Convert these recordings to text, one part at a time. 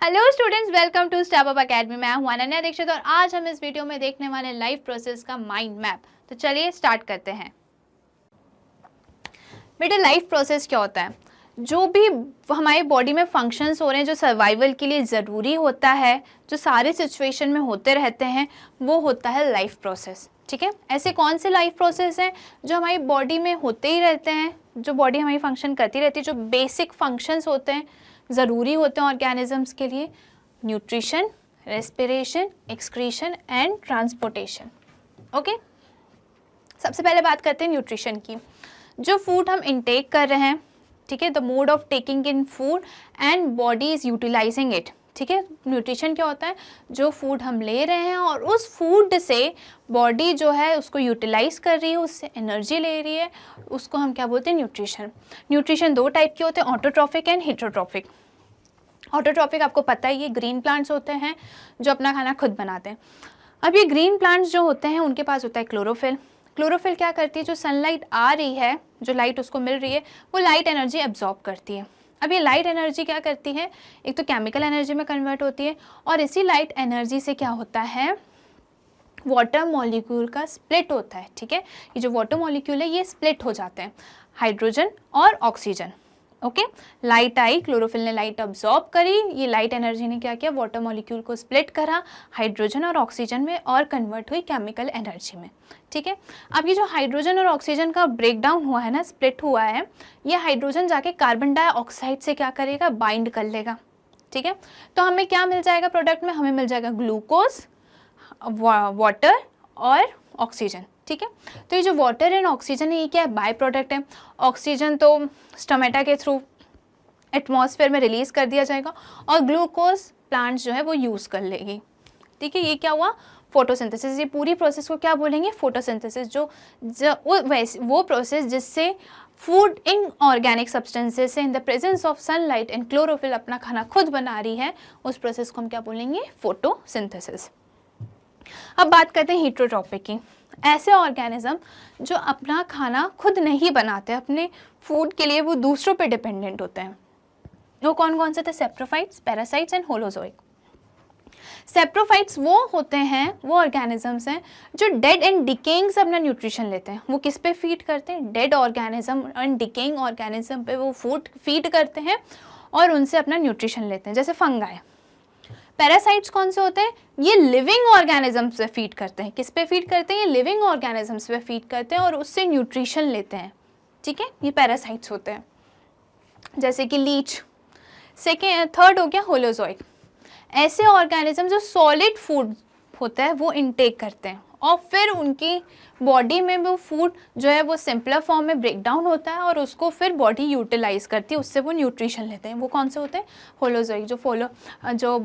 Hello students, welcome to Step Up Academy. मैं हूं अनन्या दीक्षित और आज हम इस वीडियो में देखने वाले लाइफ प्रोसेस का माइंड मैप। तो चलिए स्टार्ट करते हैं। बेटा, लाइफ प्रोसेस क्या होता है? जो भी हमारे बॉडी में फंक्शंस हो रहे हैं, जो सर्वाइवल के लिए ज़रूरी होता है, जो सारे सिचुएशन में होते रहते हैं, वो होता है लाइफ प्रोसेस। ठीक है, ऐसे कौन से लाइफ प्रोसेस हैं जो हमारी बॉडी में होते ही रहते हैं, जो बॉडी हमारी फंक्शन करती रहती है, जो बेसिक फंक्शंस होते हैं, ज़रूरी होते हैं ऑर्गेनिजम्स के लिए? Nutrition, respiration, excretion and transportation. Okay, सबसे पहले बात करते हैं न्यूट्रिशन की। जो फूड हम इनटेक कर रहे हैं, ठीक है, the mode of taking in food and body is utilising it. ठीक है, न्यूट्रिशन क्या होता है? जो फूड हम ले रहे हैं और उस फूड से बॉडी जो है उसको यूटिलाइज कर रही है, उससे एनर्जी ले रही है, उसको हम क्या बोलते हैं? न्यूट्रिशन। न्यूट्रिशन दो टाइप के होते हैं, ऑटोट्रॉफिक एंड हेटेरोट्रॉफिक। ऑटोट्रॉफिक आपको पता है, ये ग्रीन प्लांट्स होते हैं जो अपना खाना खुद बनाते हैं। अब ये ग्रीन प्लांट्स जो होते हैं उनके पास होता है क्लोरोफिल। क्लोरोफिल क्या करती है? जो सनलाइट आ रही है, जो लाइट उसको मिल रही है, वो लाइट एनर्जी एब्जॉर्ब करती है। अब ये लाइट एनर्जी क्या करती है? एक तो केमिकल एनर्जी में कन्वर्ट होती है और इसी लाइट एनर्जी से क्या होता है? वाटर मॉलिक्यूल का स्प्लिट होता है। ठीक है, ये जो वाटर मॉलिक्यूल है ये स्प्लिट हो जाते हैं, हाइड्रोजन और ऑक्सीजन। ओके, लाइट आई, क्लोरोफिल ने लाइट अब्जॉर्ब करी, ये लाइट एनर्जी ने क्या किया? वाटर मॉलिक्यूल को स्प्लिट करा हाइड्रोजन और ऑक्सीजन में और कन्वर्ट हुई केमिकल एनर्जी में। ठीक है, अब ये जो हाइड्रोजन और ऑक्सीजन का ब्रेकडाउन हुआ है ना, स्प्लिट हुआ है, ये हाइड्रोजन जाके कार्बन डाइऑक्साइड से क्या करेगा? बाइंड कर लेगा। ठीक है, तो हमें क्या मिल जाएगा प्रोडक्ट में? हमें मिल जाएगा ग्लूकोज, वाटर और ऑक्सीजन। ठीक है, तो ये जो वाटर एंड ऑक्सीजन है ये क्या है? बाय प्रोडक्ट है। ऑक्सीजन तो स्टोमेटा के थ्रू एटमॉस्फेयर में रिलीज कर दिया जाएगा और ग्लूकोज प्लांट्स जो है वो यूज़ कर लेगी। ठीक है, ये क्या हुआ? फोटोसिंथेसिस। ये पूरी प्रोसेस को क्या बोलेंगे? फोटोसिंथेसिस। जो वो प्रोसेस जिससे फूड इन ऑर्गेनिक सब्सटेंसेस से in the presence of sunlight and chlorophyll अपना खाना खुद बना रही है, उस प्रोसेस को हम क्या बोलेंगे? फोटोसिंथेसिस। अब बात करते हैं हेटेरोट्रॉपिक की। ऐसे ऑर्गेनिज्म जो अपना खाना खुद नहीं बनाते, अपने फूड के लिए वो दूसरों पे डिपेंडेंट होते हैं। वो कौन कौन से थे? Saprophytes, parasites and holozoic. Saprophytes वो होते हैं, वो ऑर्गेनिजम्स हैं जो डेड एंड डिकेइंग से अपना न्यूट्रिशन लेते हैं। वो किस पे फीड करते हैं? Dead organism and decaying organism पे वो फूड फीड करते हैं और उनसे अपना न्यूट्रिशन लेते हैं, जैसे फंगाई। पैरासाइट्स कौन से होते हैं? ये लिविंग ऑर्गेनिजम्स पे फीड करते हैं। किस पे फीड करते हैं? ये लिविंग ऑर्गेनिजम्स पे फीड करते हैं और उससे न्यूट्रिशन लेते हैं। ठीक है, ये पैरासाइट्स होते हैं, जैसे कि लीच। थर्ड हो गया होलोजोइक। ऐसे ऑर्गेनिज्म जो सॉलिड फूड होता है वो इनटेक करते हैं और फिर उनकी बॉडी में वो फूड जो है वो सिंपलर फॉर्म में ब्रेक डाउन होता है और उसको फिर बॉडी यूटिलाइज करती है, उससे वो न्यूट्रिशन लेते हैं। वो कौन से होते हैं? होलोजोइक। जो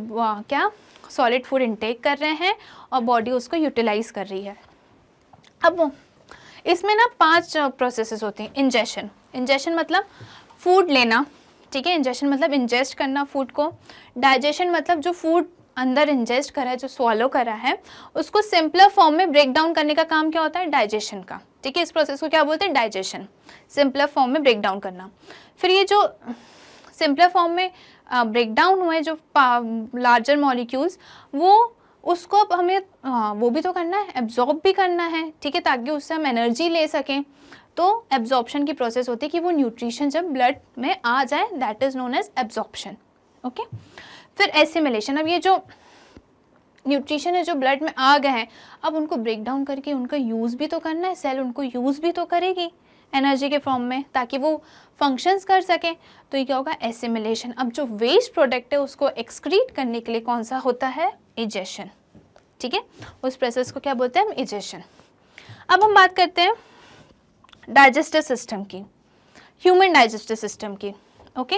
क्या सॉलिड फूड इनटेक कर रहे हैं और बॉडी उसको यूटिलाइज कर रही है। अब इसमें ना 5 प्रोसेसेस होती हैं। इंजेशन मतलब फूड लेना। ठीक है, इंजेशन मतलब इंजेस्ट करना फूड को। डाइजेशन मतलब जो फूड अंदर इंजेस्ट करा है, जो स्वॉलो करा है, उसको सिंपलर फॉर्म में ब्रेक डाउन करने का काम क्या होता है? डाइजेशन का। ठीक है, इस प्रोसेस को क्या बोलते हैं? डाइजेशन, सिंपलर फॉर्म में ब्रेक डाउन करना। फिर ये जो सिंपलर फॉर्म में ब्रेक डाउन हुए जो लार्जर मॉलिक्यूल्स, वो उसको अब हमें वो भी तो करना है, एब्जॉर्ब भी करना है। ठीक है, ताकि उससे हम एनर्जी ले सकें। तो एब्जॉर्प्शन की प्रोसेस होती है कि वो न्यूट्रिशन जब ब्लड में आ जाए, that is known as absorption. Okay, फिर एसिमिलेशन। अब ये जो न्यूट्रिशन है जो ब्लड में आ गए हैं, अब उनको ब्रेक डाउन करके उनका यूज़ भी तो करना है। सेल उनको यूज़ भी तो करेगी एनर्जी के फॉर्म में, ताकि वो फंक्शंस कर सकें। तो ये क्या होगा? एसिमिलेशन। अब जो वेस्ट प्रोडक्ट है उसको एक्सक्रीट करने के लिए कौन सा होता है? इजेशन। ठीक है, उस प्रोसेस को क्या बोलते हैं हम? इजेशन। अब हम बात करते हैं डाइजेस्टिव सिस्टम की, ह्यूमन डाइजेस्टिव सिस्टम की। ओके,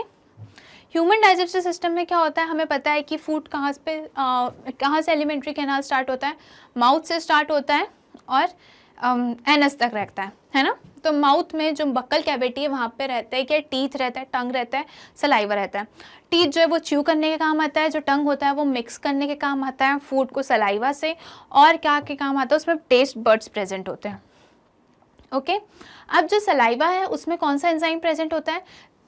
ह्यूमन डाइजेस्टिव सिस्टम में क्या होता है? हमें पता है कि फूड कहाँ से एलिमेंट्री कैनाल स्टार्ट होता है? माउथ से स्टार्ट होता है और एनस तक रहता है ना। तो माउथ में जो बक्कल कैविटी है वहाँ पे रहता है क्या? टीथ रहता है, टंग रहता है, सलाइवा रहता है। टीथ जो है वो च्यू करने के काम आता है, जो टंग होता है वो मिक्स करने के काम आता है फूड को सलाइवा से, और क्या के काम आता है? उसमें टेस्ट बड्स प्रेजेंट होते हैं। ओके, अब जो सलाइवा है उसमें कौन सा एंजाइम प्रेजेंट होता है?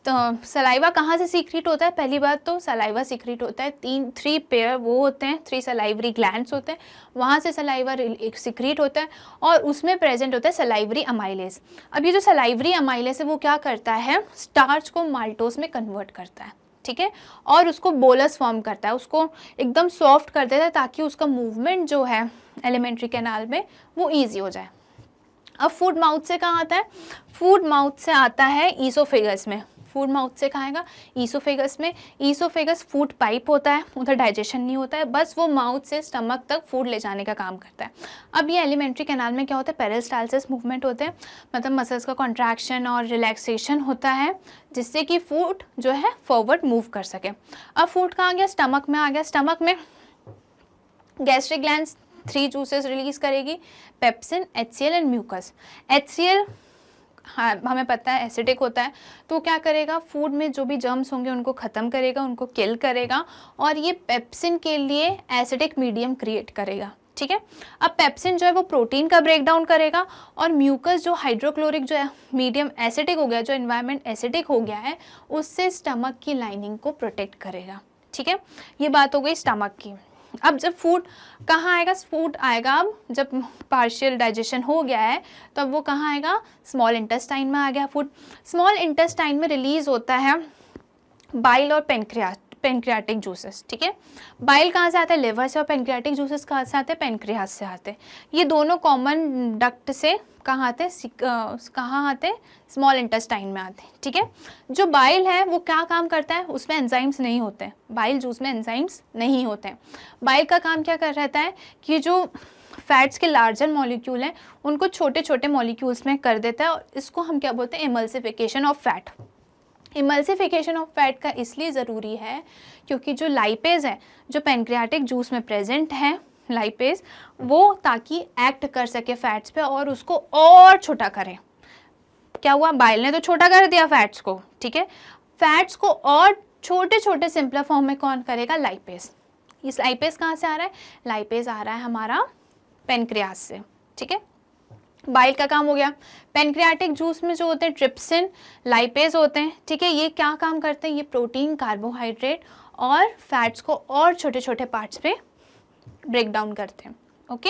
सलाइवा कहाँ से सीक्रेट होता है? पहली बात तो सलाइवा सीक्रेट होता है 3 पेयर वो होते हैं, 3 सलाइवरी ग्लैंड्स होते हैं, वहाँ से सलाइवा सीक्रेट होता है और उसमें प्रेजेंट होता है सलाइवरी अमाइलेज। अब ये जो सलाइवरी अमाइलेज है वो क्या करता है, स्टार्च को माल्टोज में कन्वर्ट करता है, ठीक है, और उसको बोलस फॉर्म करता है, उसको एकदम सॉफ्ट कर देता है ताकि उसका मूवमेंट जो है एलिमेंट्री कैनाल में वो ईजी हो जाए। अब फूड माउथ से कहाँ आता है? फूड माउथ से आता है ईसोफेगस में। फूड माउथ से कहाँ आएगा? ईसोफेगस में। ईसोफेगस फूड पाइप होता है, उधर डाइजेशन नहीं होता है, बस वो माउथ से स्टमक तक फूड ले जाने का काम करता है। अब ये एलिमेंट्री कैनाल में क्या होता है? पेरिस्टालसिस मूवमेंट होते हैं, मतलब मसल्स का कॉन्ट्रैक्शन और रिलैक्सेशन होता है जिससे कि फूड जो है फॉरवर्ड मूव कर सके। अब फूड कहाँ आ गया? स्टमक में आ गया। स्टमक में गैस्ट्रिक ग्लैंड्स 3 जूसेस रिलीज करेगी, pepsin, HCl and mucus. HCl हाँ हमें पता है एसिडिक होता है, तो क्या करेगा? फूड में जो भी जर्म्स होंगे उनको ख़त्म करेगा, उनको किल करेगा, और ये पेप्सिन के लिए एसिडिक मीडियम क्रिएट करेगा, ठीक है। अब पेप्सिन जो है वो प्रोटीन का ब्रेक डाउन करेगा, और म्यूकस जो हाइड्रोक्लोरिक जो है मीडियम एसिडिक हो गया, जो एनवायरनमेंट एसिडिक हो गया है उससे स्टमक की लाइनिंग को प्रोटेक्ट करेगा, ठीक है। ये बात हो गई स्टमक की। अब जब फूड कहाँ आएगा? फूड आएगा अब जब पार्शियल डाइजेशन हो गया है तब वो कहाँ आएगा? स्मॉल इंटेस्टाइन में आ गया फूड। स्मॉल इंटेस्टाइन में रिलीज होता है बाइल और पेनक्रियाटिक जूसेस, ठीक है। बाइल कहाँ से आता है? लिवर से, और पेनक्रियाटिक जूसेस कहाँ से आते हैं? पेनक्रियास से आते हैं। ये दोनों कॉमन डक्ट से कहाँ आते हैं? कहाँ आते हैं? स्मॉल इंटेस्टाइन में आते हैं, ठीक है। जो बाइल है वो क्या काम करता है? उसमें एंजाइम्स नहीं होते हैं, बाइल जूस में एंजाइम्स नहीं होते हैं। बाइल का काम क्या कर रहता है कि जो फैट्स के लार्जर मॉलिक्यूल हैं उनको छोटे छोटे मॉलिक्यूल्स में कर देता है, और इसको हम क्या बोलते हैं? Emulsification of fat. Emulsification of fat का इसलिए ज़रूरी है क्योंकि जो लाइपेज है जो पेनक्रियाटिक जूस में प्रेजेंट है, लाइपेज, वो ताकि एक्ट कर सके फैट्स पे और उसको और छोटा करे। क्या हुआ? बाइल ने तो छोटा कर दिया फैट्स को, ठीक है। फैट्स को और छोटे छोटे सिंपलर फॉर्म में कौन करेगा? लाइपेज। इस लाइपेज कहाँ से आ रहा है? लाइपेज आ रहा है हमारा पेनक्रियास से, ठीक है। बाइल का काम हो गया। पेनक्रियाटिक जूस में जो होते हैं ट्रिप्सिन, लाइपेज होते हैं, ठीक है। ये क्या काम करते हैं? ये प्रोटीन, कार्बोहाइड्रेट और फैट्स को और छोटे छोटे पार्ट्स पे ब्रेक डाउन करते हैं, ओके।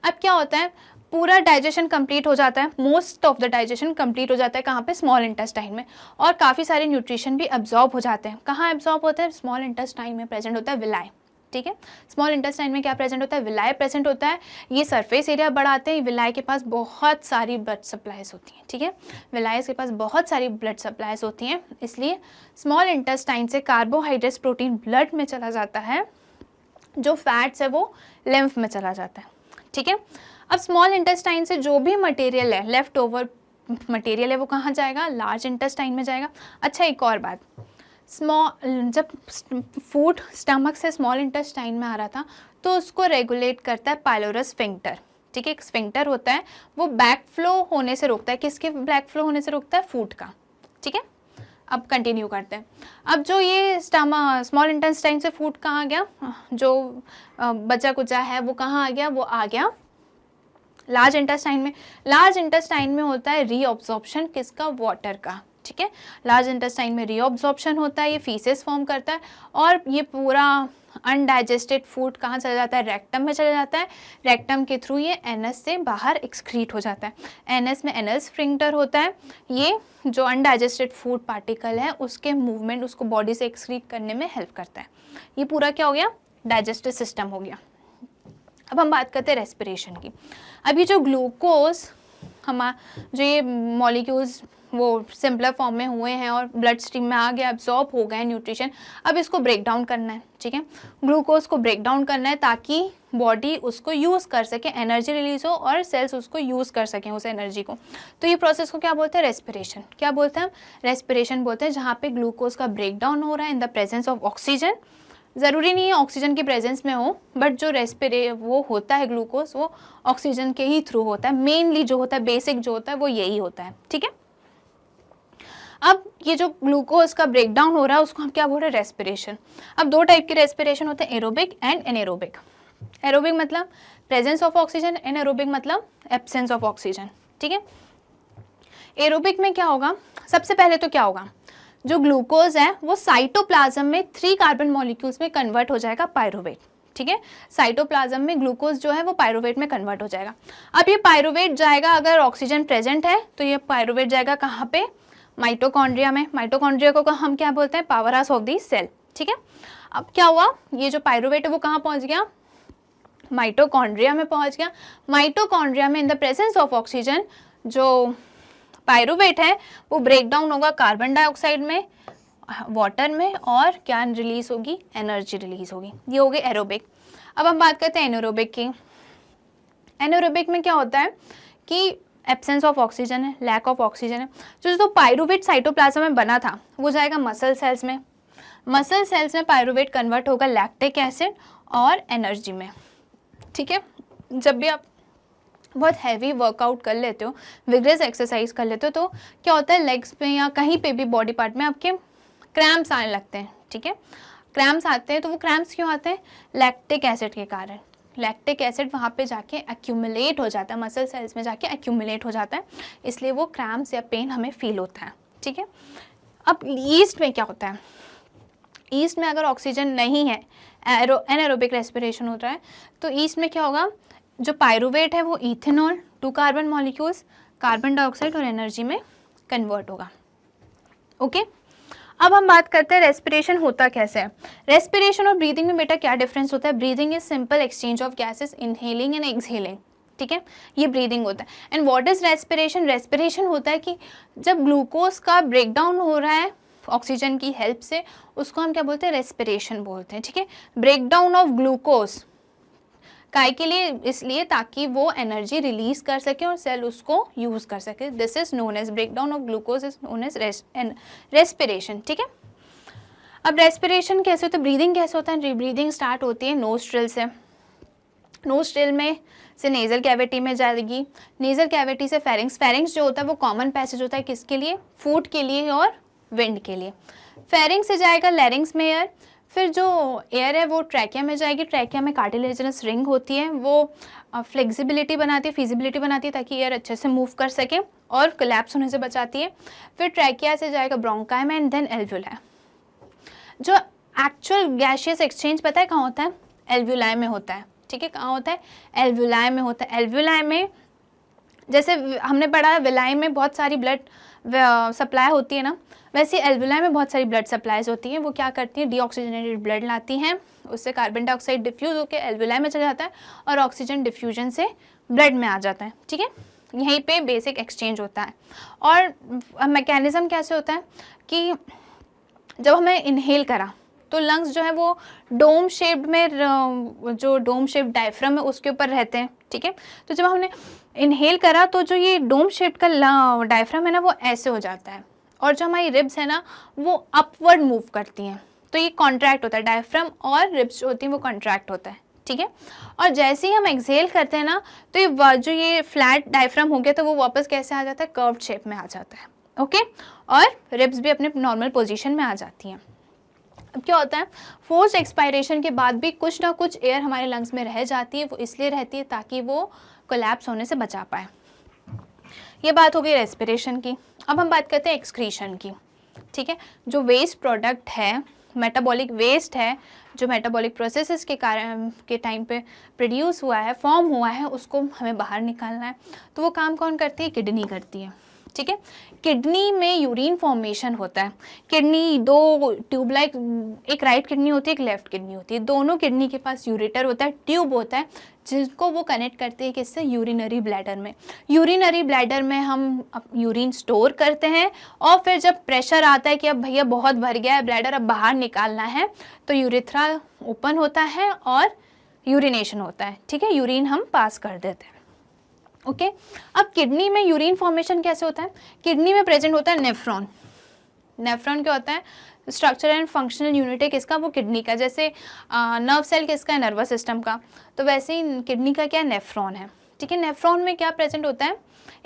अब क्या होता है? पूरा डाइजेशन कंप्लीट हो जाता है, most of the digestion complete हो जाता है कहाँ पे? स्मॉल इंटेस्टाइन में, और काफ़ी सारे न्यूट्रिशन भी एब्जॉर्ब हो जाते हैं। कहाँ एब्जॉर्ब होते हैं? स्मॉल इंटेस्टाइन में प्रेजेंट होता है विलाई, ठीक है। स्मॉल इंटेस्टाइन में क्या प्रेजेंट होता है? विलाई प्रेजेंट होता है। ये सरफेस एरिया बढ़ाते हैं। विलाई के पास बहुत सारी ब्लड सप्लाईज होती हैं, ठीक है। विलाई के पास बहुत सारी ब्लड सप्लाईज होती हैं, इसलिए स्मॉल इंटेस्टाइन से कार्बोहाइड्रेट्स, प्रोटीन ब्लड में चला जाता है, जो फैट्स है वो लिम्फ में चला जाता है, ठीक है। अब स्मॉल इंटेस्टाइन से जो भी मटेरियल है, लेफ्ट ओवर मटेरियल है, वो कहाँ जाएगा? लार्ज इंटेस्टाइन में जाएगा। अच्छा, एक और बात, जब फूड स्टमक से स्मॉल इंटेस्टाइन में आ रहा था तो उसको रेगुलेट करता है पाइलोरस स्फिंक्टर, ठीक है। एक स्फिंक्टर होता है, वो बैक फ्लो होने से रोकता है। किसके बैक फ्लो होने से रोकता है? फूड का, ठीक है। अब कंटिन्यू करते हैं। अब जो ये स्मॉल इंटेस्टाइन से फूड कहाँ आ गया? जो बचा कुचा है वो कहाँ आ गया? वो आ गया लार्ज इंटेस्टाइन में। लार्ज इंटेस्टाइन में होता है रीअब्जॉर्प्शन, किसका? वाटर का, ठीक है। लार्ज इंटेस्टाइन में रीअब्जॉर्प्शन होता है, ये फीसेस फॉर्म करता है, और ये पूरा अनडाइजेस्टेड फूड कहाँ चला जाता है? रेक्टम में चला जाता है। रेक्टम के थ्रू ये एनएस से बाहर एक्सक्रीट हो जाता है। एनएस में एनल स्फिंक्टर होता है, ये जो अनडाइजेस्टेड फूड पार्टिकल है उसके मूवमेंट, उसको बॉडी से एक्सक्रीट करने में हेल्प करता है। ये पूरा क्या हो गया? डाइजेस्टिव सिस्टम हो गया। अब हम बात करते हैं रेस्पिरेशन की। अब ये जो ग्लूकोज जो ये मॉलिक्यूल्स वो सिंपलर फॉर्म में हुए हैं और ब्लड स्ट्रीम में आ गया, एब्जॉर्ब हो गए न्यूट्रिशन, अब इसको ब्रेक डाउन करना है, ठीक है। ग्लूकोज को ब्रेक डाउन करना है ताकि बॉडी उसको यूज़ कर सके, एनर्जी रिलीज हो और सेल्स उसको यूज़ कर सकें उस एनर्जी को। तो ये प्रोसेस को क्या बोलते हैं? रेस्पिरेशन। क्या बोलते हैं हम? रेस्पिरेशन बोलते हैं, जहाँ पे ग्लूकोज का ब्रेक डाउन हो रहा है in the presence of oxygen. ज़रूरी नहीं है ऑक्सीजन की प्रेजेंस में हो, बट जो वो होता है ग्लूकोज, वो ऑक्सीजन के ही थ्रू होता है। मेनली जो होता है, बेसिक जो होता है, वो यही होता है, ठीक है। अब ये जो ग्लूकोज का ब्रेक डाउन हो रहा है उसको हम क्या बोल रहे हैं? रेस्पिरेशन। अब 2 टाइप के रेस्पिरेशन होते हैं, एरोबिक एंड एनारोबिक। एरोबिक मतलब प्रेजेंस ऑफ ऑक्सीजन, एनारोबिक मतलब एब्सेंस ऑफ ऑक्सीजन, ठीक है। एरोबिक में क्या होगा? सबसे पहले तो क्या होगा? जो ग्लूकोज है वो साइटोप्लाज्म में 3 कार्बन मॉलिक्यूल्स में कन्वर्ट हो जाएगा पायरुवेट, ठीक है। साइटोप्लाज्म में ग्लूकोज जो है वो पायरुवेट में कन्वर्ट हो जाएगा। अब ये पायरुवेट जाएगा, अगर ऑक्सीजन प्रेजेंट है तो ये पायरुवेट जाएगा कहाँ पे, माइटोकॉन्ड्रिया में। माइटोकॉन्ड्रिया को हम क्या बोलते हैं, powerhouse of the cell, ठीक है। अब क्या हुआ, ये जो पायरुवेट है वो कहाँ पहुँच गया, माइटोकॉन्ड्रिया में पहुँच गया। माइटोकॉन्ड्रिया में in the presence of oxygen जो पायरुवेट है वो ब्रेक डाउन होगा कार्बन डाइऑक्साइड में, वाटर में, और क्या रिलीज होगी, एनर्जी रिलीज होगी। ये हो गई एरोबिक। अब हम बात करते हैं एनारोबिक की। एनारोबिक में क्या होता है कि एब्सेंस ऑफ ऑक्सीजन है, लैक ऑफ ऑक्सीजन है। जो पायरुवेट साइटोप्लाज्म में बना था वो जाएगा मसल सेल्स में। मसल सेल्स में पायरुवेट कन्वर्ट होगा लैक्टिक एसिड और एनर्जी में, ठीक है। जब भी आप बहुत हैवी वर्कआउट कर लेते हो, विग्रेस एक्सरसाइज कर लेते हो, तो क्या होता है लेग्स पे या कहीं पे भी बॉडी पार्ट में आपके क्रैम्प्स आने लगते हैं, ठीक है। क्रैम्प्स आते हैं तो वो क्रैम्प्स क्यों आते हैं, लैक्टिक एसिड के कारण। लैक्टिक एसिड वहाँ पे जाके एक्यूमुलेट हो जाता है, मसल सेल्स में जाके एक्यूमुलेट हो जाता है, इसलिए वो क्रैम्प्स या पेन हमें फील होता है, ठीक है। अब ईस्ट में क्या होता है, ईस्ट में अगर ऑक्सीजन नहीं है, एनारोबिक रेस्पिरेशन होता है, तो ईस्ट में क्या होगा, जो पायरुवेट है वो ethanol 2 carbon molecules, carbon dioxide और एनर्जी में कन्वर्ट होगा, ओके। अब हम बात करते हैं रेस्पिरेशन होता कैसे है। रेस्पिरेशन और ब्रीदिंग में बेटा क्या डिफरेंस होता है, breathing is simple exchange of gases, inhaling and exhaling, ठीक है, ये ब्रीदिंग होता है। And what is respiration, respiration होता है कि जब ग्लूकोज का ब्रेकडाउन हो रहा है ऑक्सीजन की हेल्प से, उसको हम क्या बोलते हैं, रेस्पिरेशन बोलते हैं, ठीक है। ब्रेकडाउन ऑफ ग्लूकोज काय के लिए, इसलिए ताकि वो एनर्जी रिलीज कर सके और सेल उसको यूज कर सके। This is known as breakdown of glucose is known as respiration, ठीक है। अब रेस्पिरेशन कैसे होता है, ब्रीदिंग कैसे होता है, ब्रीदिंग स्टार्ट होती है नोस्ट्रिल से। नोस्ट्रिल में से नेजल कैविटी में जाएगी, नेजल कैविटी से फेरिंग्स। फेरिंग्स जो होता है वो कॉमन पैसेज होता है किसके लिए, फूड के लिए और विंड के लिए। फेरिंग्स से जाएगा लैरिंग्स में एयर, फिर जो एयर है वो ट्रैकिया में जाएगी। ट्रैकिया में कार्टिलेजिनस रिंग होती है, वो फ्लेक्सिबिलिटी बनाती है, फिजिबिलिटी बनाती है ताकि एयर अच्छे से मूव कर सके और कोलैप्स होने से बचाती है। फिर ट्रैकिया से जाएगा ब्रोंकाई में एंड देन एल्वुलाई। जो एक्चुअल गैशियस एक्सचेंज पता है कहाँ होता है, एल्वुलाई में होता है, ठीक है। कहाँ होता है, एल्वुलाई में होता है। एल्वुलाई में जैसे हमने पढ़ा विलाई में बहुत सारी ब्लड सप्लाई होती है ना, वैसे एल्वुलाई में बहुत सारी ब्लड सप्लाईज होती हैं। वो क्या करती हैं, डीऑक्सीजनेटेड ब्लड लाती हैं, उससे कार्बन डाइऑक्साइड डिफ्यूज़ होकर एल्वुलाई में चला जाता है और ऑक्सीजन डिफ्यूजन से ब्लड में आ जाता है, ठीक है। यहीं पे बेसिक एक्सचेंज होता है। और मैकेनिज़्म कैसे होता है कि जब हमें इनहेल करा तो लंग्स जो है वो डोम शेप्ड में, जो डोम शेप्ड डायफ्राम है उसके ऊपर रहते हैं, ठीक है। तो जब हमने इनहेल करा तो जो ये डोम शेप्ड का डायफ्राम है ना वो ऐसे हो जाता है, और जो हमारी रिब्स है ना वो अपवर्ड मूव करती हैं, तो ये कॉन्ट्रैक्ट होता है, डायफ्राम और रिब्स जो होती हैं वो कॉन्ट्रैक्ट होता है, ठीक है। और जैसे ही हम एक्सहेल करते हैं ना तो ये जो ये फ्लैट डायफ्राम हो गया तो वो वापस कैसे आ जाता है, कर्व्ड शेप में आ जाता है, ओके। और रिब्स भी अपने नॉर्मल पोजीशन में आ जाती हैं। अब क्या होता है, फोर्स्ड एक्सपायरेशन के बाद भी कुछ ना कुछ एयर हमारे लंग्स में रह जाती है, वो इसलिए रहती है ताकि वो कोलैप्स होने से बचा पाए। ये बात हो गई रेस्पिरेशन की। अब हम बात करते हैं एक्सक्रीशन की, ठीक है। जो वेस्ट प्रोडक्ट है, मेटाबॉलिक वेस्ट है, जो मेटाबॉलिक प्रोसेसेस के कारण के टाइम पे प्रोड्यूस हुआ है, फॉर्म हुआ है, उसको हमें बाहर निकालना है। तो वो काम कौन करती है, किडनी करती है, ठीक है। किडनी में यूरिन फॉर्मेशन होता है। किडनी दो ट्यूब लाइक, एक राइट किडनी होती है, एक लेफ्ट किडनी होती है। दोनों किडनी के पास यूरेटर होता है, ट्यूब होता है, जिसको वो कनेक्ट करते हैं किससे, यूरिनरी ब्लैडर में। यूरिनरी ब्लैडर में हम यूरिन स्टोर करते हैं, और फिर जब प्रेशर आता है कि अब भैया बहुत भर गया है ब्लैडर, अब बाहर निकालना है, तो यूरेथ्रा ओपन होता है और यूरिनेशन होता है, ठीक है। यूरिन हम पास कर देते हैं, ओके। अब किडनी में यूरिन फॉर्मेशन कैसे होता है, किडनी में प्रेजेंट होता है नेफ्रॉन। नेफ्रॉन क्या होता है, स्ट्रक्चर एंड फंक्शनल यूनिट है किसका, वो किडनी का। जैसे नर्व सेल किसका है, नर्वस सिस्टम का, तो वैसे ही किडनी का क्या है, नेफ्रॉन है, ठीक है। नेफ्रॉन में क्या प्रेजेंट होता है,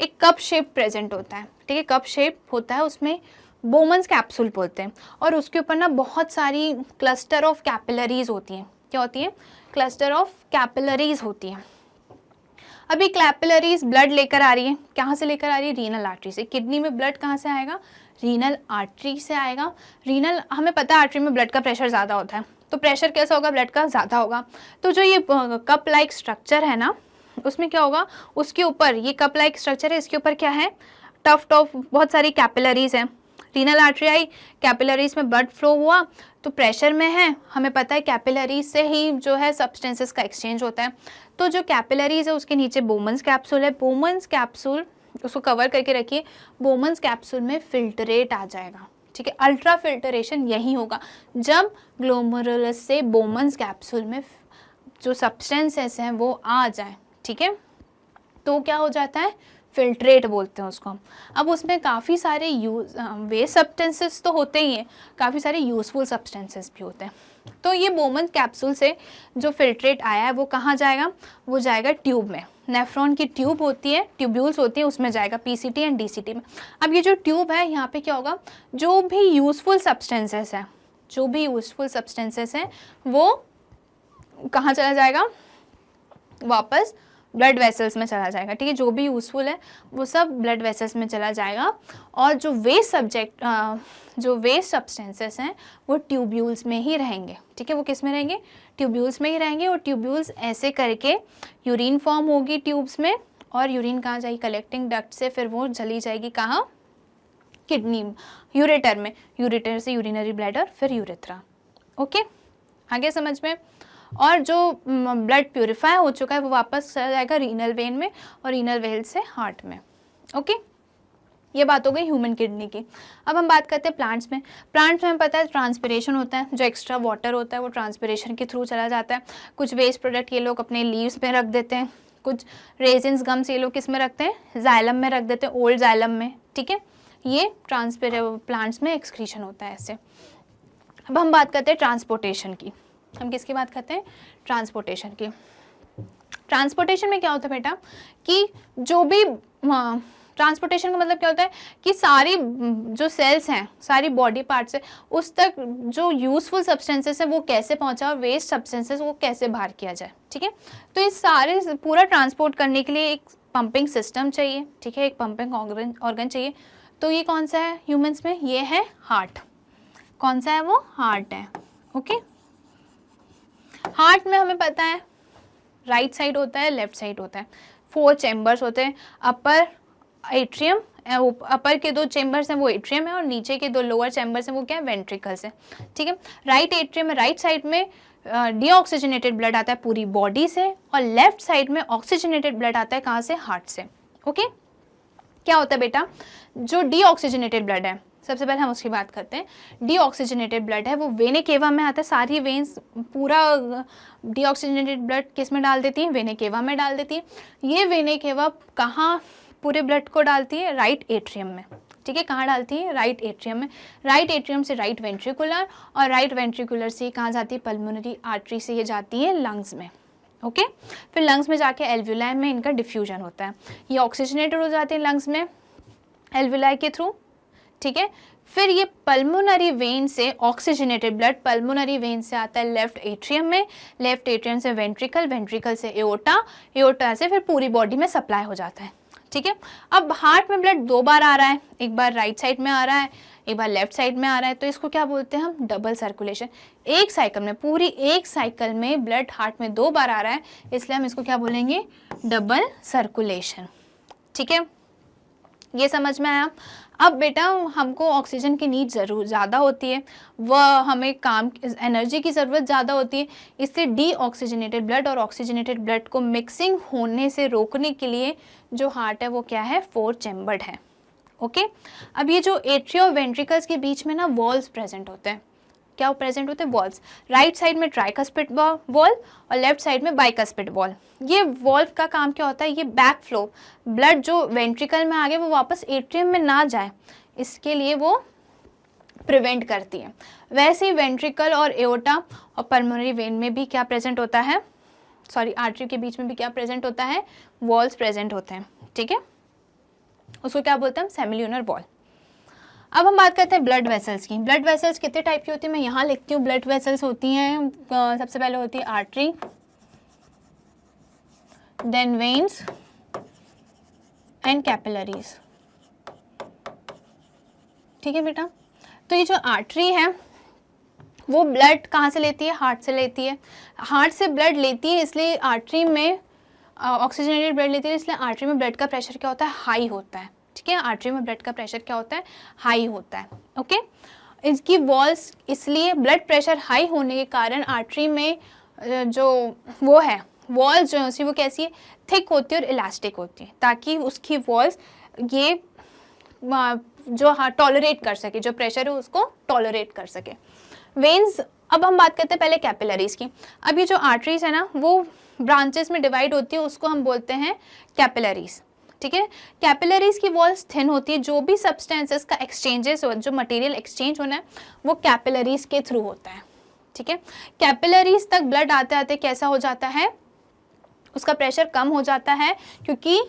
एक कप शेप प्रेजेंट होता है, ठीक है। कप शेप होता है, उसमें बोमन्स कैप्सूल बोलते हैं, और उसके ऊपर ना बहुत सारी क्लस्टर ऑफ कैपिलरीज होती हैं। क्या होती है, क्लस्टर ऑफ कैपिलरीज होती हैं। अभी कैपिलरीज ब्लड लेकर आ रही है, कहाँ से लेकर आ रही है, रीनल आर्टरी से। किडनी में ब्लड कहाँ से आएगा, रीनल आर्टरी से आएगा। रीनल, हमें पता है आर्टरी में ब्लड का प्रेशर ज़्यादा होता है, तो प्रेशर कैसा होगा, ब्लड का ज़्यादा होगा। तो जो ये कप लाइक स्ट्रक्चर है ना, उसमें क्या होगा, उसके ऊपर ये कप लाइक स्ट्रक्चर है, इसके ऊपर क्या है, टफ बहुत सारी कैपिलरीज हैं। रीनल आर्टरी आई, कैपिलरीज में ब्लड फ्लो हुआ तो प्रेशर में है, हमें पता है कैपिलरीज से ही जो है सब्सटेंसेस का एक्सचेंज होता है। तो जो कैपिलरीज है उसके नीचे बोमन्स कैप्सूल है, बोमन्स कैप्सूल उसको कवर करके रखिए, बोमन्स कैप्सूल में फिल्ट्रेट आ जाएगा, ठीक है। अल्ट्रा फिल्टरेशन यही होगा जब ग्लोमेरुलस से बोमन्स कैप्सूल में जो सब्सटेंसेस हैं वो आ जाए, ठीक है। तो क्या हो जाता है, फिल्ट्रेट बोलते हैं उसको हम। अब उसमें काफ़ी सारे वेस्ट सब्सटेंसेस तो होते ही हैं, काफ़ी सारे यूज़फुल सब्सटेंसेस भी होते हैं। तो ये बोमन कैप्सूल से जो फिल्ट्रेट आया है वो कहाँ जाएगा, वो जाएगा ट्यूब में, नेफ्रॉन की ट्यूब होती है, ट्यूब्यूल्स होती है, उसमें जाएगा, पीसीटी एंड डीसीटी में। अब ये जो ट्यूब है यहाँ पे क्या होगा, जो भी यूज़फुल सब्सटेंसेस हैं, जो भी यूज़फुल सब्सटेंसेस हैं वो कहाँ चला जाएगा, वापस ब्लड वेसल्स में चला जाएगा, ठीक है। जो भी यूज़फुल है वो सब ब्लड वेसल्स में चला जाएगा, और जो वेस्ट सब्सटेंसेस हैं वो ट्यूब्यूल्स में ही रहेंगे, ठीक है। वो किस में रहेंगे, ट्यूब्यूल्स में ही रहेंगे, और ट्यूब्यूल्स ऐसे करके यूरिन फॉर्म होगी ट्यूब्स में, और यूरिन कहाँ जाएगी, कलेक्टिंग डक्ट से फिर वो चली जाएगी कहाँ, किडनी, यूरेटर में, यूरेटर से यूरिनरी ब्लैडर, फिर यूरेथ्रा। ओके, आगे समझ में। और जो ब्लड प्यूरिफाई हो चुका है वो वापस चला जाएगा रीनल वेन में, और रीनल वेन से हार्ट में। ओके, ये बात हो गई ह्यूमन किडनी की। अब हम बात करते हैं प्लांट्स में। प्लांट्स में हमें पता है ट्रांसपिरेशन होता है, जो एक्स्ट्रा वाटर होता है वो ट्रांसपिरेशन के थ्रू चला जाता है। कुछ वेस्ट प्रोडक्ट ये लोग अपने लीव्स में रख देते हैं, कुछ रेजिन्स गम्स ये लोग किस में रखते हैं, जाइलम में रख देते हैं, ओल्ड जाइलम में, ठीक है। ये प्लांट्स में एक्सक्रीशन होता है ऐसे। अब हम बात करते हैं ट्रांसपोर्टेशन की। हम किसकी बात करते हैं, ट्रांसपोर्टेशन की। ट्रांसपोर्टेशन में क्या होता है बेटा, कि जो भी ट्रांसपोर्टेशन का मतलब क्या होता है कि सारी जो सेल्स हैं, सारी बॉडी पार्ट्स है, उस तक जो यूज़फुल सब्सटेंसेस है वो कैसे पहुंचा, और वेस्ट सब्सटेंसेस वो कैसे बाहर किया जाए, ठीक है। तो इस सारे पूरा ट्रांसपोर्ट करने के लिए एक पंपिंग सिस्टम चाहिए, ठीक है, एक पंपिंग ऑर्गन चाहिए। तो ये कौन सा है ह्यूमंस में, ये है हार्ट। कौन सा है वो, हार्ट है। ओके, हार्ट में हमें पता है राइट साइड होता है, लेफ्ट साइड होता है, 4 चैम्बर्स होते हैं। अपर एट्रियम, अपर के 2 चैम्बर्स हैं वो एट्रियम है, और नीचे के 2 लोअर चैम्बर्स हैं वो क्या है, वेंट्रिकल्स है, ठीक है। राइट एट्रियम में राइट साइड में डीऑक्सीजनेटेड ब्लड आता है पूरी बॉडी से, और लेफ्ट साइड में ऑक्सीजनेटेड ब्लड आता है कहाँ से, हार्ट से। ओके, क्या होता है बेटा, जो डीऑक्सीजनेटेड ब्लड है, सबसे पहले हम उसकी बात करते हैं। डीऑक्सीजनेटेड ब्लड है वो वेने केवा में आता है, सारी वेन्स पूरा डीऑक्सीजनेटेड ब्लड किस में डाल देती हैं, वेने केवा में डाल देती है। ये वेने केवा कहाँ पूरे ब्लड को डालती है, राइट एट्रियम में, ठीक है। कहाँ डालती है, राइट एट्रियम में। राइट एट्रियम से राइट वेंट्रिकुलर, और राइट वेंट्रिकुलर से कहाँ जाती है, पल्मोनरी आर्टरी से ये जाती है लंग्स में। ओके, फिर लंग्स में जाके एल्वुलाई में इनका डिफ्यूजन होता है, ये ऑक्सीजनेटेड हो जाते हैं लंग्स में एल्वुलाई के थ्रू, ठीक है। फिर ये पल्मोनरी वेन से ऑक्सीजनेटेड ब्लड पल्मोनरी वेन से आता है लेफ्ट एट्रियम में, लेफ्ट एट्रियम से वेंट्रिकल, वेंट्रिकल से एओर्टा, एओर्टा से फिर पूरी बॉडी में सप्लाई हो जाता है, ठीक है। अब हार्ट में ब्लड 2 बार आ रहा है, एक बार राइट साइड में आ रहा है, एक बार लेफ्ट साइड में आ रहा है, तो इसको क्या बोलते हैं हम, डबल सर्कुलेशन। एक साइकिल में, पूरी एक साइकिल में ब्लड हार्ट में 2 बार आ रहा है, इसलिए हम इसको क्या बोलेंगे, डबल सर्कुलेशन, ठीक है। ये समझ में आया। अब बेटा हमको ऑक्सीजन की नीड ज़रूर ज़्यादा होती है, वह हमें काम एनर्जी की ज़रूरत ज़्यादा होती है, इससे डीऑक्सीजनेटेड ब्लड और ऑक्सीजनेटेड ब्लड को मिक्सिंग होने से रोकने के लिए जो हार्ट है वो क्या है, 4 चैम्बर्ड है। ओके, अब ये जो एट्रिया और वेंट्रिकल्स के बीच में ना वॉल्स प्रेजेंट होते हैं, क्या प्रेजेंट होते हैं, वॉल्स। राइट साइड में ट्राइकस्पिड वॉल और लेफ्ट साइड में बाइकस्पिड वॉल। ये वॉल्व का काम क्या होता है, ये बैक फ्लो, ब्लड जो वेंट्रिकल में आ गया वो वापस एट्रियम में ना जाए, इसके लिए वो प्रिवेंट करती है। वैसे ही वेंट्रिकल और एओर्टा और पल्मोनरी वेन में भी क्या प्रेजेंट होता है, सॉरी आर्टरी के बीच में भी क्या प्रेजेंट होता है, वॉल्स प्रेजेंट होते हैं, ठीक है। उसको क्या बोलते हैं, सेमिल्यूनर वॉल। अब हम बात करते हैं ब्लड वेसल्स की। ब्लड वेसल्स कितने टाइप की होती है, मैं यहाँ लिखती हूँ। ब्लड वेसल्स होती हैं, सबसे पहले होती है artery, then veins and capillaries, ठीक है बेटा। तो ये जो आर्टरी है वो ब्लड कहाँ से लेती है? हार्ट से लेती है। हार्ट से ब्लड लेती है, इसलिए आर्टरी में ऑक्सीजनेटेड ब्लड लेती है, इसलिए आर्टरी में ब्लड का प्रेशर क्या होता है? हाई होता है। ठीक है, आर्टरी में ब्लड का प्रेशर क्या होता है? हाई होता है। ओके, इसकी वॉल्स, इसलिए ब्लड प्रेशर हाई होने के कारण आर्टरी में जो वो है वॉल्स जो है उसकी वो कैसी है? थिक होती है और इलास्टिक होती है, ताकि उसकी वॉल्स ये जो टॉलरेट कर सके, जो प्रेशर है उसको टॉलरेट कर सके। वेन्स, अब हम बात करते हैं पहले कैपिलरीज की। अब ये जो आर्टरीज है ना वो ब्रांचेस में डिवाइड होती है, उसको हम बोलते हैं कैपिलरीज। ठीक है, कैपिलरीज की वॉल्स थिन होती है, जो भी सब्सटेंसेस का एक्सचेंजेस हो, जो मटेरियल एक्सचेंज होना है वो कैपिलरीज के थ्रू होता है। ठीक है, कैपिलरीज तक ब्लड आते आते कैसा हो जाता है? उसका प्रेशर कम हो जाता है, क्योंकि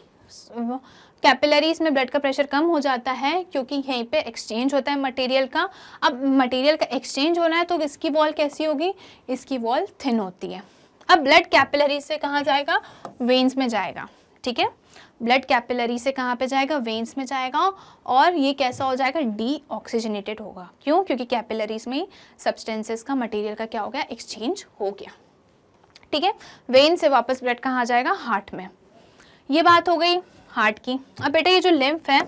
कैपिलरीज में ब्लड का प्रेशर कम हो जाता है क्योंकि यहीं पे एक्सचेंज होता है मटेरियल का। अब मटेरियल का एक्सचेंज होना है तो इसकी वॉल कैसी होगी? इसकी वॉल थिन होती है। अब ब्लड कैपिलरी से कहाँ जाएगा? वेन्स में जाएगा। ठीक है, ब्लड कैपिलरी से कहाँ पे जाएगा? वेन्स में जाएगा, और ये कैसा हो जाएगा? डीऑक्सीजनेटेड होगा। क्यों? क्योंकि कैपिलरीज में सब्सटेंसेस का, मटेरियल का क्या हो गया? एक्सचेंज हो गया। ठीक है, वेन से वापस ब्लड कहाँ जाएगा? हार्ट में। ये बात हो गई हार्ट की। अब बेटा ये जो लिम्फ है,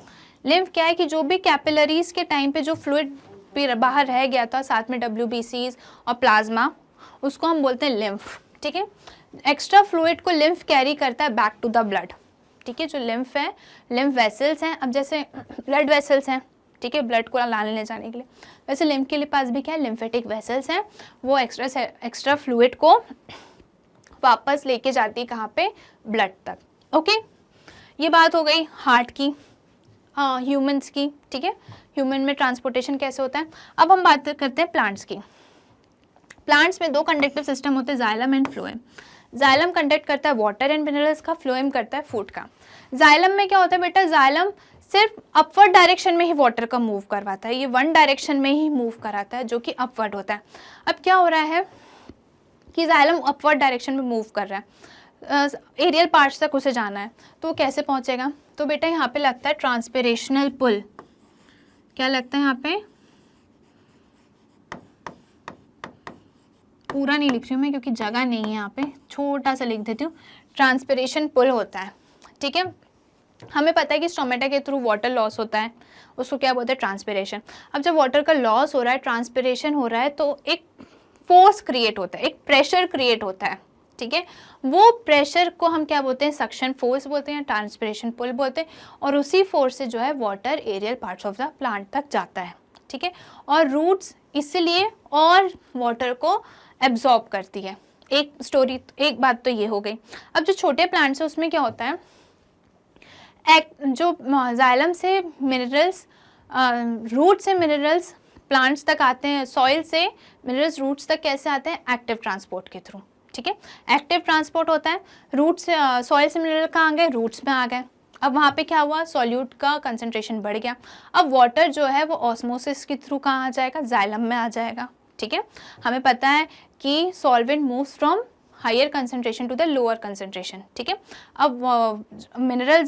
लिम्फ क्या है कि जो भी कैपिलरीज के टाइम पे जो फ्लूइड बाहर रह गया था, साथ में WBCs और प्लाज्मा, उसको हम बोलते हैं लिम्फ। ठीक है, एक्स्ट्रा फ्लूइड को लिम्फ कैरी करता है बैक टू द ब्लड। ठीक है, जो लिम्फ है, लिम्फ वेसल्स हैं। अब जैसे ब्लड वेसल्स हैं, ठीक है, ब्लड को लाने ले जाने के लिए, वैसे लिम्फ के लिए पास भी क्या है? लिम्फेटिक वेसल्स हैं। वो एक्स्ट्रा फ्लूइड को वापस लेके जाती है कहाँ पे? ब्लड तक। ओके, ये बात हो गई हार्ट की, ह्यूमंस की। ठीक है, ह्यूमन में ट्रांसपोर्टेशन कैसे होता है। अब हम बात करते हैं प्लांट्स की। प्लांट्स में दो कंडक्टिव सिस्टम होते हैं, xylem and phloem. Xylem conduct करता है वाटर एंड मिनरल्स का, फ्लोएम करता है फूड का। जाइलम में क्या होता है बेटा? जाइलम सिर्फ अपवर्ड डायरेक्शन में ही वाटर का मूव करवाता है, ये वन डायरेक्शन में ही मूव कराता है जो कि अपवर्ड होता है। अब क्या हो रहा है कि जाइलम अपवर्ड डायरेक्शन में मूव कर रहा है, एरियल पार्ट्स तक उसे जाना है, तो वो कैसे पहुंचेगा? तो बेटा यहाँ पे लगता है ट्रांसपिरेशनल पुल। क्या लगता है यहाँ पे? पूरा नहीं लिख रही हूँ मैं क्योंकि जगह नहीं है यहाँ पे, छोटा सा लिख देती हूँ। ट्रांसपिरेशन पुल होता है। ठीक है, हमें पता है कि स्टोमेटा के थ्रू वाटर लॉस होता है, उसको क्या बोलते हैं? ट्रांसपिरेशन। अब जब वाटर का लॉस हो रहा है, ट्रांसपिरेशन हो रहा है, तो एक फोर्स क्रिएट होता है, एक प्रेशर क्रिएट होता है। ठीक है, वो प्रेशर को हम क्या बोलते हैं? सक्शन फोर्स बोलते हैं, ट्रांसपिरेशन पुल बोलते हैं, और उसी फोर्स से जो है water aerial parts of the plant तक जाता है। ठीक है, और रूट्स इसलिए और वाटर को एब्जॉर्ब करती है। एक बात तो ये हो गई। अब जो छोटे प्लांट्स है उसमें क्या होता है? जो जाइलम से मिनरल्स, रूट से मिनरल्स प्लांट्स तक आते हैं, सॉइल से मिनरल्स रूट्स तक कैसे आते हैं? एक्टिव ट्रांसपोर्ट के थ्रू। ठीक है, एक्टिव ट्रांसपोर्ट होता है। रूट से, सॉइल से मिनरल कहाँ आ गए? रूट्स में आ गए। अब वहाँ पे क्या हुआ? सॉल्यूट का कंसंट्रेशन बढ़ गया। अब वाटर जो है वो ऑस्मोसिस के थ्रू कहाँ आ जाएगा? जाइलम में आ जाएगा। ठीक है, हमें पता है कि solvent moves from higher concentration to the lower concentration. ठीक है, अब मिनरल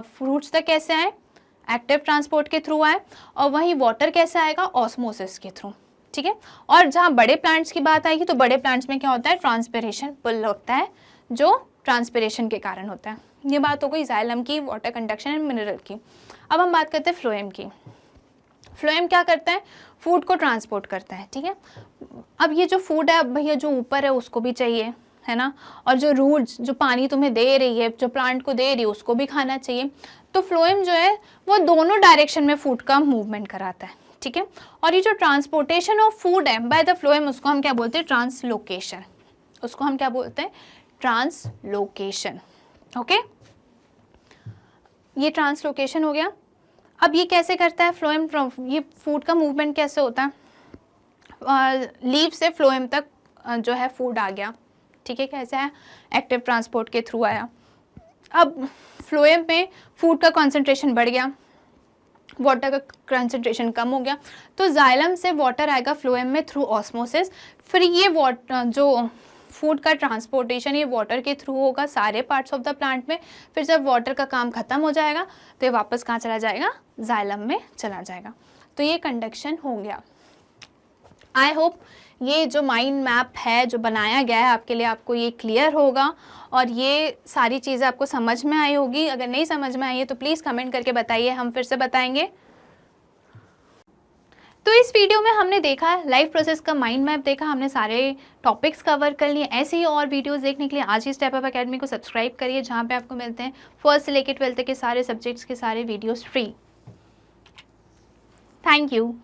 फ्रूट्स तक कैसे आए? एक्टिव ट्रांसपोर्ट के थ्रू आए, और वहीं वाटर कैसे आएगा? ऑस्मोसिस के थ्रू। ठीक है, और जहाँ बड़े प्लांट्स की बात आएगी तो बड़े प्लांट्स में क्या होता है? ट्रांसपिरेशन पुल होता है, जो ट्रांसपिरेशन के कारण होता है। ये बात हो गई जाइलम की, वाटर कंडक्शन एंड मिनरल की। अब हम बात करते हैं फ्लोएम की। फ्लोएम क्या करता है? फूड को ट्रांसपोर्ट करता है। ठीक है, अब ये जो फूड है, अब भैया जो ऊपर है उसको भी चाहिए, है ना, और जो रूट्स, जो पानी तुम्हें दे रही है, जो प्लांट को दे रही है, उसको भी खाना चाहिए। तो फ्लोएम जो है वो दोनों डायरेक्शन में फूड का मूवमेंट कराता है। ठीक है, और ये जो ट्रांसपोर्टेशन ऑफ फूड है बाय द फ्लोएम, उसको हम क्या बोलते हैं? ट्रांसलोकेशन। उसको हम क्या बोलते हैं? ट्रांसलोकेशन। ओके, ये ट्रांसलोकेशन हो गया। अब ये कैसे करता है फ्लोएम? ये फूड का मूवमेंट कैसे होता है? लीफ से फ्लोएम तक जो है फूड आ गया। ठीक है, कैसे है? एक्टिव ट्रांसपोर्ट के थ्रू आया। अब फ्लोएम में फूड का कंसंट्रेशन बढ़ गया, वाटर का कंसंट्रेशन कम हो गया, तो जाइलम से वाटर आएगा फ्लोएम में थ्रू ऑस्मोसिस। फिर ये वाटर, जो फूड का ट्रांसपोर्टेशन, ये वाटर के थ्रू होगा सारे पार्ट्स ऑफ द प्लांट में। फिर जब वाटर का काम खत्म हो जाएगा तो ये वापस कहाँ चला जाएगा? जाइलम में चला जाएगा। तो ये कंडक्शन हो गया। आई होप ये जो माइंड मैप है जो बनाया गया है आपके लिए, आपको ये क्लियर होगा और ये सारी चीज़ें आपको समझ में आई होगी। अगर नहीं समझ में आई है तो प्लीज़ कमेंट करके बताइए, हम फिर से बताएंगे। तो इस वीडियो में हमने देखा लाइफ प्रोसेस का माइंड मैप देखा, हमने सारे टॉपिक्स कवर कर लिए। ऐसे ही और वीडियोस देखने के लिए आज ही स्टेप अप एकेडमी को सब्सक्राइब करिए, जहाँ पे आपको मिलते हैं फर्स्ट से लेकर 12th के सारे सब्जेक्ट्स के सारे वीडियोस फ्री। Thank you.